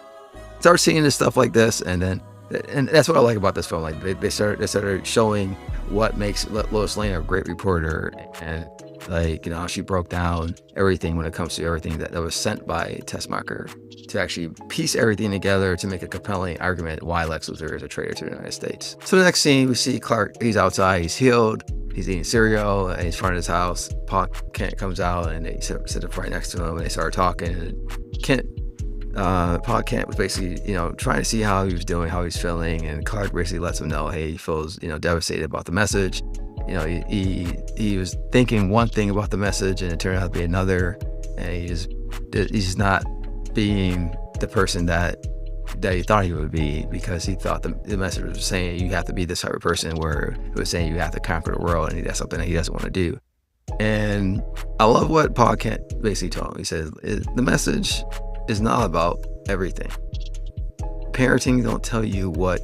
start seeing this stuff like this. And that's what I like about this film. Like they started showing what makes Lois Lane a great reporter, and like, you know, how she broke down everything when it comes to everything that was sent by Tessmacher to actually piece everything together to make a compelling argument why Lex Luthor is a traitor to the United States. So the next scene, we see Clark. He's outside, he's healed, he's eating cereal, and he's in front of his house. Pa Kent comes out, and they sit up right next to him, and they start talking. And Pa Kent was basically, you know, trying to see how he was doing, how he's feeling, and Clark basically lets him know, hey, he feels, you know, devastated about the message. You know, he was thinking one thing about the message, and it turned out to be another, and he's just not being the person that he thought he would be, because he thought the message was saying you have to be this type of person, where it was saying you have to conquer the world, and that's something that he doesn't want to do. And I love what Pa Kent basically told him. He says the message is not about everything. Parenting don't tell you what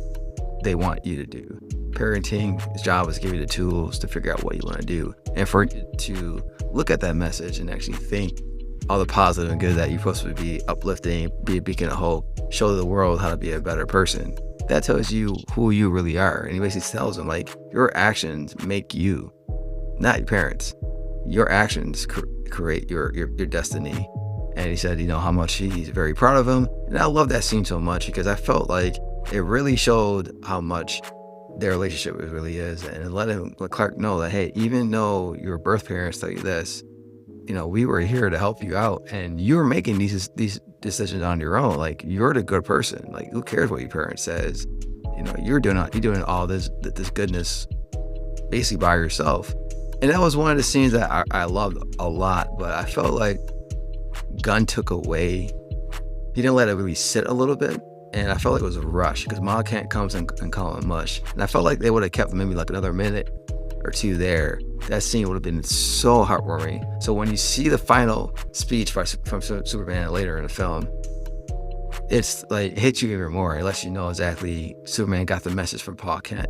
they want you to do. Parenting's job is to give you the tools to figure out what you want to do, and for you to look at that message and actually think all the positive and good that you're supposed to be uplifting, be a beacon of hope, show the world how to be a better person. That tells you who you really are. And he basically tells them, like, your actions make you, not your parents. Your actions create your destiny. And he said, you know, how much he's very proud of him. And I love that scene so much, because I felt like it really showed how much their relationship really is, and let Clark know that, hey, even though your birth parents tell you this, you know, we were here to help you out, and you were making these decisions on your own. Like, you're the good person. Like, who cares what your parent says? You know, you're doing all this goodness basically by yourself. And that was one of the scenes that I loved a lot, but I felt like Gunn took away. He didn't let it really sit a little bit. And I felt like it was a rush, because Ma Kent comes and call him mush. And I felt like they would have kept maybe like another minute or two there. That scene would have been so heartwarming. So when you see the final speech from Superman later in the film, it's like, it hits you even more. It lets you know exactly Superman got the message from Pa Kent.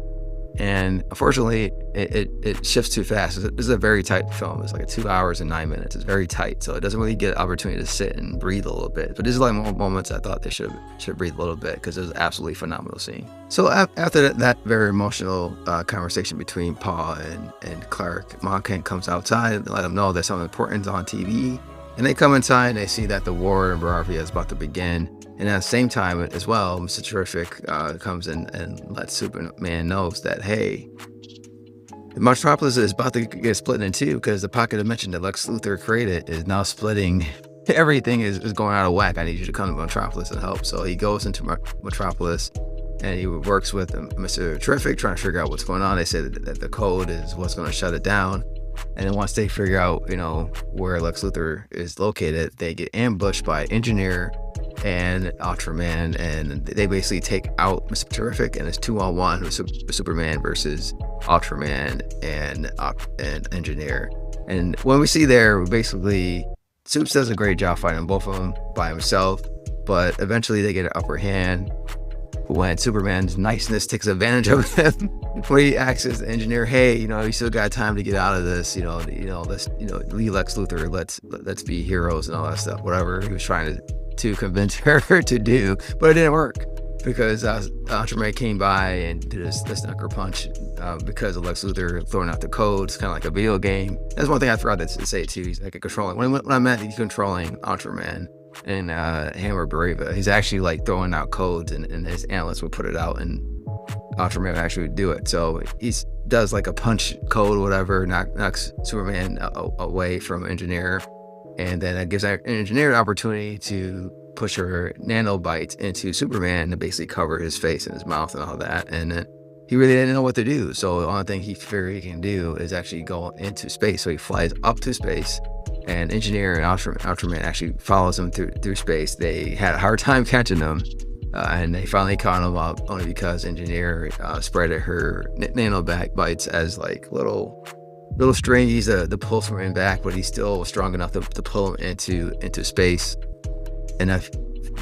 And unfortunately, it shifts too fast. This is a very tight film. It's like 2 hours and 9 minutes. It's very tight, so it doesn't really get an opportunity to sit and breathe a little bit. But there's like moments I thought they should breathe a little bit, because it was an absolutely phenomenal scene. So after that very emotional conversation between Pa and Clark, Ma Kent comes outside and let them know there's something important on TV. And they come inside and they see that the war in Bravia is about to begin. And at the same time as well, Mr. Terrific comes in and lets Superman know that, hey, the Metropolis is about to get split in two, because the pocket dimension that Lex Luthor created is now splitting. Everything is going out of whack. I need you to come to Metropolis and help. So he goes into Metropolis, and he works with Mr. Terrific, trying to figure out what's going on. They said that the code is what's going to shut it down. And then once they figure out, you know, where Lex Luthor is located, they get ambushed by Engineer and Ultraman, and they basically take out Mr. Terrific, and it's 2-on-1 with Superman versus Ultraman and Engineer. And when we see there, basically, Supes does a great job fighting both of them by himself, but eventually they get an upper hand when Superman's niceness takes advantage of him. When he asks the Engineer, hey, you know, you still got time to get out of this, let's Lex Luthor, let's be heroes and all that stuff, whatever he was trying to convince her to do. But it didn't work, because Ultraman came by and did this knucker punch because of Lex Luthor throwing out the code. It's kind of like a video game. That's one thing I forgot to say too. He's like a controlling. When I meant he's controlling Ultraman and Hammer Bravia, he's actually like throwing out codes, and his analysts would put it out, and Ultraman actually would do it. So he does like a punch code, whatever, knocks Superman away from Engineer, and then it gives Engineer an opportunity to push her nanobites into Superman to basically cover his face and his mouth and all that. And then he really didn't know what to do. So the only thing he figured he can do is actually go into space. So he flies up to space, and Engineer and Ultraman actually follows him through space. They had a hard time catching him, and they finally caught him up, only because Engineer spread her nanobites as like little little strange to pull Superman back, but he's still strong enough to pull him into space. And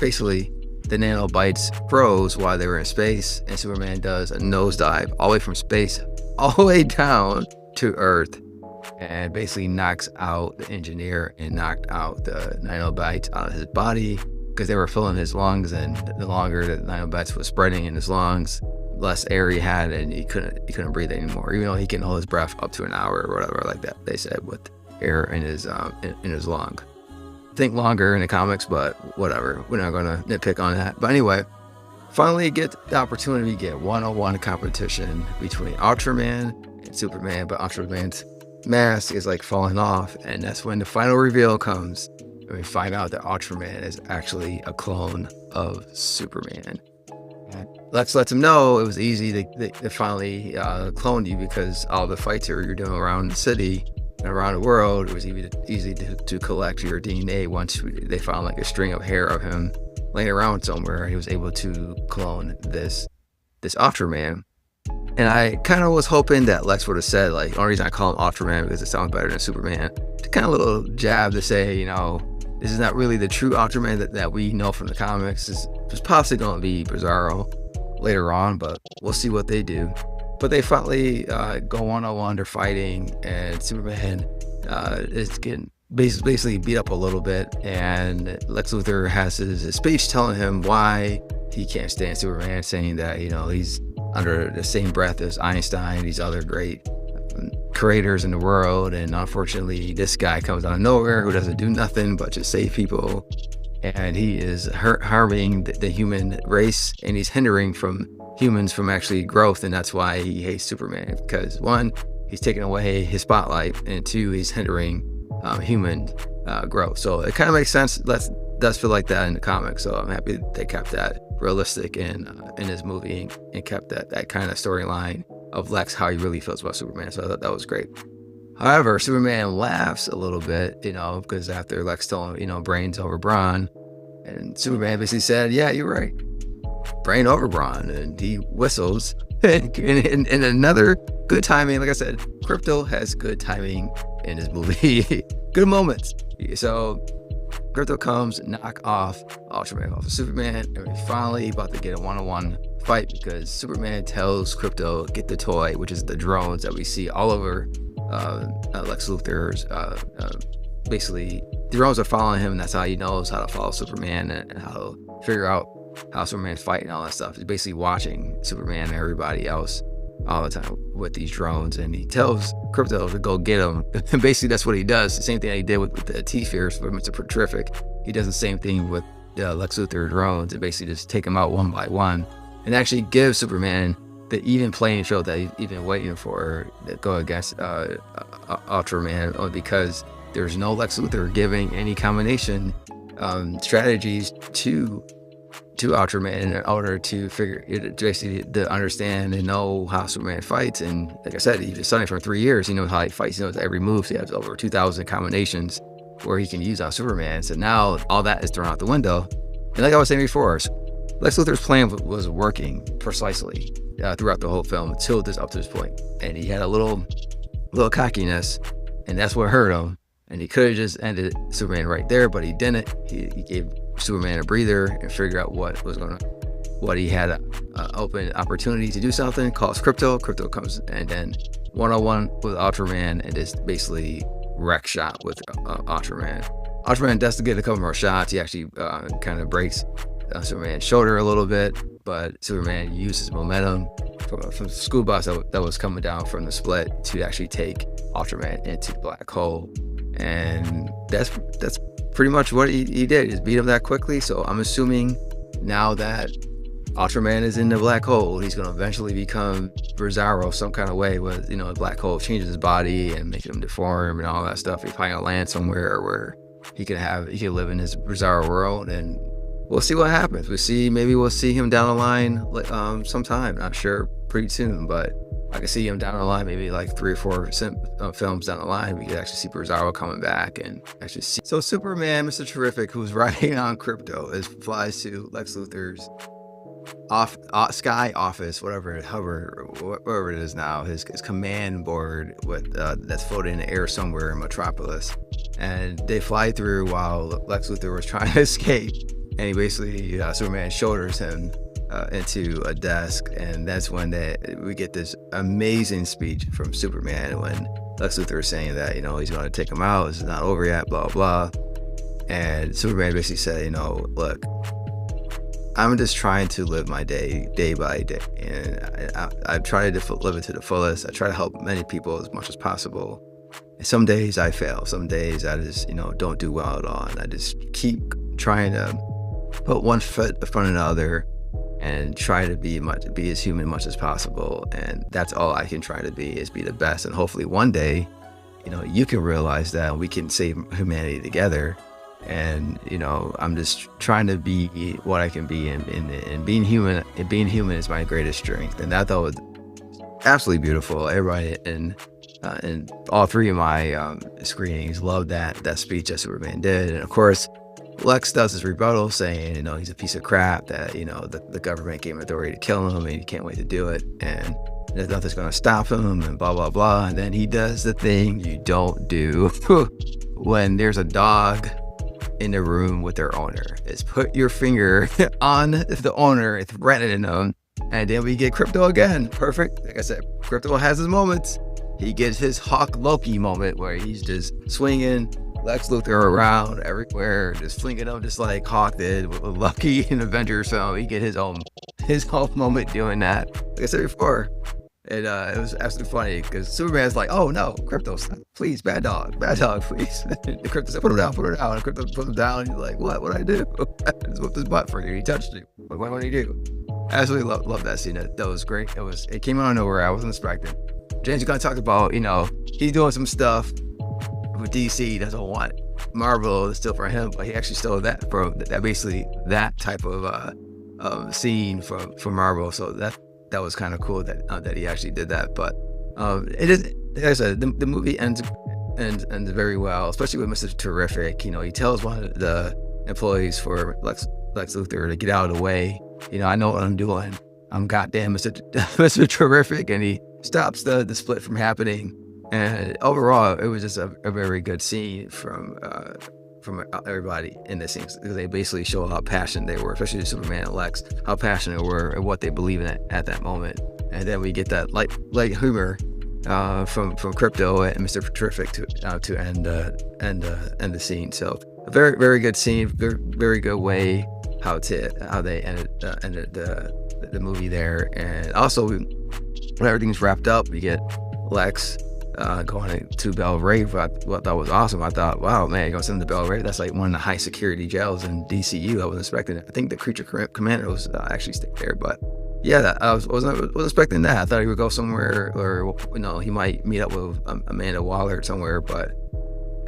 basically, the nanobites froze while they were in space, and Superman does a nosedive all the way from space, all the way down to Earth, and basically knocks out the engineer and knocked out the nanobites out of his body because they were filling his lungs, and the longer the nanobites was spreading in his lungs, less air he had, and he couldn't breathe anymore. Even though he can hold his breath up to an hour or whatever like that, they said, with air in his lung. Think longer in the comics, but whatever. We're not gonna nitpick on that. But anyway, finally get the opportunity to get one-on-one competition between Ultraman and Superman, but Ultraman's mask is like falling off, and that's when the final reveal comes. And we find out that Ultraman is actually a clone of Superman. Lex lets him know it was easy to finally clone you because all the fights that you're doing around the city and around the world, it was easy to collect your DNA once they found like a string of hair of him laying around somewhere. He was able to clone this Ultraman. And I kind of was hoping that Lex would have said, like, the only reason I call him Ultraman because it sounds better than Superman. To kind of little jab to say, you know, this is not really the true Ultraman that we know from the comics. It's possibly going to be Bizarro later on, but we'll see what they do. But they finally go one-on-one, they're fighting, and Superman is getting basically beat up a little bit, and Lex Luthor has his speech telling him why he can't stand Superman, saying that, you know, he's under the same breath as Einstein, these other great creators in the world, and unfortunately this guy comes out of nowhere who doesn't do nothing but just save people, and he is harming the human race, and he's hindering humans from actually growth, and that's why he hates Superman, because one, he's taking away his spotlight, and two, he's hindering human growth. So it kind of makes sense. Does feel like that in the comics, so I'm happy they kept that realistic in this movie and kept that kind of storyline of Lex, how he really feels about Superman. So I thought that was great. However, Superman laughs a little bit, you know, because after Lex told him, you know, brains over brawn, and Superman basically said, yeah, you're right, brain over brawn, and he whistles. And another good timing, like I said, Krypto has good timing in his movie. Good moments. So Krypto comes, knock off Ultraman off of Superman, and we're finally about to get a one-on-one fight because Superman tells Krypto, get the toy, which is the drones that we see all over Lex Luthor's. Basically, the drones are following him, and that's how he knows how to follow Superman and how to figure out how Superman's fighting and all that stuff. He's basically watching Superman and everybody else all the time with these drones, and he tells Krypto to go get them. And basically that's what he does. The same thing that he did with the T-Fears for Mr. Terrific. He does the same thing with Lex Luthor drones, and basically just take them out one by one, and actually give Superman the even playing field that he's been waiting for to go against Ultraman, because there's no Lex Luthor giving any combination strategies to Ultraman in order to basically to understand and know how Superman fights. And like I said, he's been studying for 3 years. He knows how he fights. He knows every move. He has over 2,000 combinations where he can use on Superman. So now all that is thrown out the window. And like I was saying before, Lex Luthor's plan was working precisely throughout the whole film until up to this point. And he had a little cockiness, and that's what hurt him. And he could have just ended Superman right there, but he didn't. He gave Superman a breather and figure out what he had an open opportunity to do something. Calls Krypto comes, and then one-on-one with Ultraman, and just basically wreck shot with Ultraman does get a couple more shots. He actually kind of breaks Superman's shoulder a little bit, but Superman uses momentum from the school bus that was coming down from the split to actually take Ultraman into the black hole. And that's pretty much what he did, is beat him that quickly. So I'm assuming now that Ultraman is in the black hole, he's going to eventually become Bizarro some kind of way, with, you know, the black hole changes his body and making him deform and all that stuff. He's probably going to land somewhere where he could live in his Bizarro world, and we'll see what happens. Maybe we'll see him down the line sometime, not sure, pretty soon, but I can see him down the line, maybe like 3 or 4 films down the line. We could actually see Bizarro coming back and actually see. So Superman, Mr. Terrific, who's riding on Krypto, flies to Lex Luthor's Sky Office, whatever it is now, his command board with that's floating in the air somewhere in Metropolis, and they fly through while Lex Luthor was trying to escape, and he basically Superman shoulders him into a desk, and that's when we get this amazing speech from Superman when Lex Luthor is saying that he's going to take him out. This is not over yet. Blah blah. And Superman basically said, look, I'm just trying to live my day by day, and I've tried to live it to the fullest. I try to help many people as much as possible. And some days I fail. Some days I just, don't do well at all. And I just keep trying to put one foot in front of the other and try to be as human much as possible. And that's all I can try to be, is be the best. And hopefully one day, you can realize that we can save humanity together. And I'm just trying to be what I can be, and being human. And being human is my greatest strength. And that was absolutely beautiful. Everybody in all three of my screenings loved that speech that Superman did. And of course, Lex does his rebuttal saying, he's a piece of crap, that the government gave him authority to kill him, and he can't wait to do it, and there's nothing's going to stop him, and blah blah blah. And then he does the thing you don't do when there's a dog in the room with their owner, is put your finger on the owner, threatening them. And then we get Krypto again. Perfect. Like I said, Krypto has his moments. He gets his Hawk Loki moment where he's just swinging Lex Luthor around everywhere, just flinging him just like Hawk did with Loki in Avengers. So he get his own moment doing that. Like I said before, and it was absolutely funny because Superman's like, "Oh no, Krypto, stop, please, bad dog, please." And Krypto said, "Put him down." And Krypto put him down. And he's like, "What I do?" I just whipped his butt for you. He touched you. Like, what did he do? I absolutely love that scene. That was great. It came out of nowhere. I wasn't expecting. James Gunn talked about, he's doing some stuff with DC. Doesn't want Marvel to steal from him, but he actually stole that from basically that type of scene from Marvel. So that was kind of cool that he actually did that. But it is, like I said, the movie ends very well, especially with Mr. Terrific. He tells one of the employees for Lex Luthor to get out of the way. I know what I'm doing. I'm goddamn Mr. Terrific, and he stops the split from happening. And overall, it was just a very good scene from everybody in the scenes, because they basically show how passionate they were, especially Superman and Lex, how passionate they were and what they believe in at that moment. And then we get that light humor from Krypto and Mr. Terrific to end the scene. So a very, very good scene, very, very good way how they ended the movie there. And also, when everything's wrapped up, we get Lex going to Belle Reve. What I thought was awesome. I thought, wow, man, you're going to send him to Belle Reve? That's like one of the high security jails in DCU. I wasn't expecting it. I think the Creature Commander was actually staying there, but yeah, I wasn't expecting that. I thought he would go somewhere, or he might meet up with Amanda Waller somewhere, but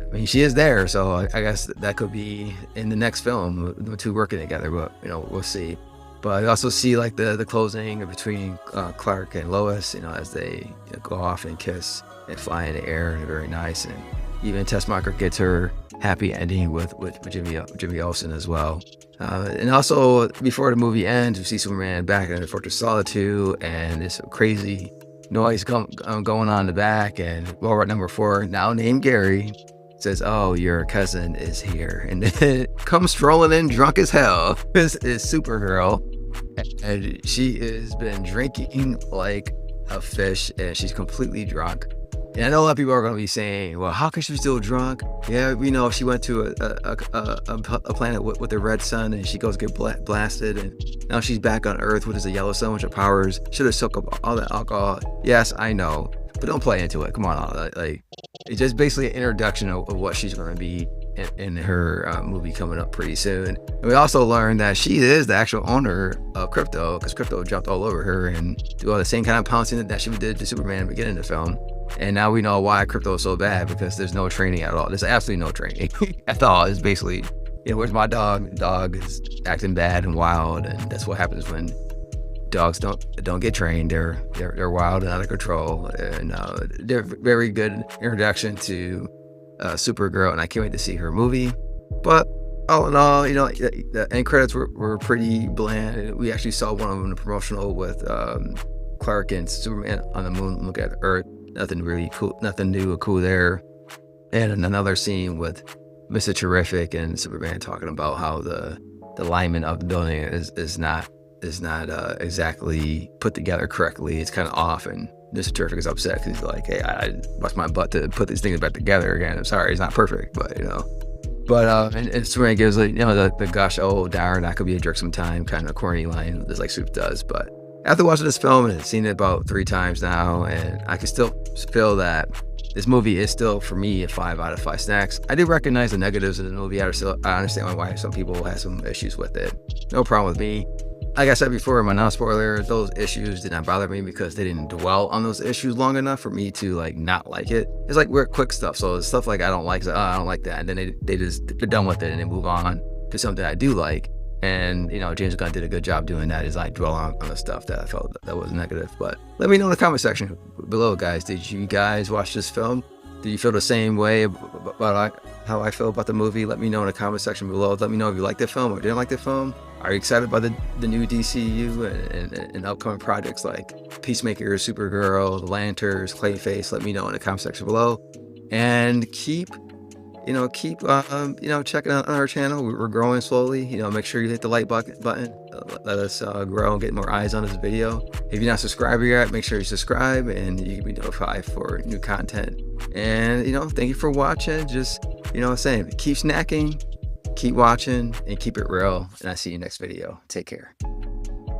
I mean, she is there, so I guess that could be in the next film, the two working together, but we'll see. But I also see like the closing between Clark and Lois, as they go off and kiss and fly in the air, and very nice. And even Tessmacher gets her happy ending with Jimmy Olsen as well. And also, before the movie ends, we see Superman back in the Fortress Solitude, and this crazy noise going on in the back. And Robot number 4, now named Gary, says, "Oh, your cousin is here," and then comes strolling in drunk as hell. This is Supergirl, and she has been drinking like a fish, and she's completely drunk. And I know a lot of people are going to be saying, "Well, how could she be still drunk?" Yeah, we know she went to a planet with the red sun, and she goes get blasted, and now she's back on Earth, which is a yellow sun, which of powers. Should have soaked up all that alcohol. Yes, I know, but don't play into it. Come on, like it's just basically an introduction of what she's going to be in her movie coming up pretty soon. And we also learned that she is the actual owner of Krypto, because Krypto jumped all over her and do all the same kind of pouncing that she did to Superman in the beginning of the film. And now we know why Krypto is so bad, because there's no training at all. There's absolutely no training at all. It's basically, where's my dog? The dog is acting bad and wild, and that's what happens when dogs don't get trained. They're wild and out of control. And they're very good introduction to Supergirl, and I can't wait to see her movie. But All in all, the end credits were pretty bland. We actually saw one of them in the promotional with Clark and Superman on the moon look at Earth. Nothing really cool, nothing new or cool there. And another scene with Mr. Terrific and Superman talking about how the alignment of the building is not exactly put together correctly. It's kind of off, and Mr. Terrific is upset because he's like, "Hey, I bust my butt to put these things back together again. I'm sorry, it's not perfect, but and Superman gives the gosh, oh darn, that could be a jerk sometime kind of corny line, just like Soup does. But after watching this film and seen it about 3 times now, and I can still feel that this movie is still, for me, a 5 out of 5 snacks. I do recognize the negatives in the movie. I understand why some people have some issues with it. No problem with me. Like I said before in my non-spoiler, those issues did not bother me because they didn't dwell on those issues long enough for me to not like it. It's like weird quick stuff. So it's stuff like I don't like, it's like, oh, I don't like that. And then they're done with it and they move on to something I do like. And, James Gunn did a good job doing that, is like dwell on the stuff that I felt that was negative. But let me know in the comment section below, guys. Did you guys watch this film? Do you feel the same way about how I feel about the movie? Let me know in the comment section below. Let me know if you liked the film or didn't like the film. Are you excited about the new DCU and upcoming projects like Peacemaker, Supergirl, The Lanterns, Clayface? Let me know in the comment section below. And keep checking out our channel. We're growing slowly. Make sure you hit the like button. Let us grow and get more eyes on this video. If you're not subscribed yet, make sure you subscribe and you can be notified for new content. And thank you for watching. Just saying, keep snacking, keep watching, and keep it real. And I'll see you next video. Take care.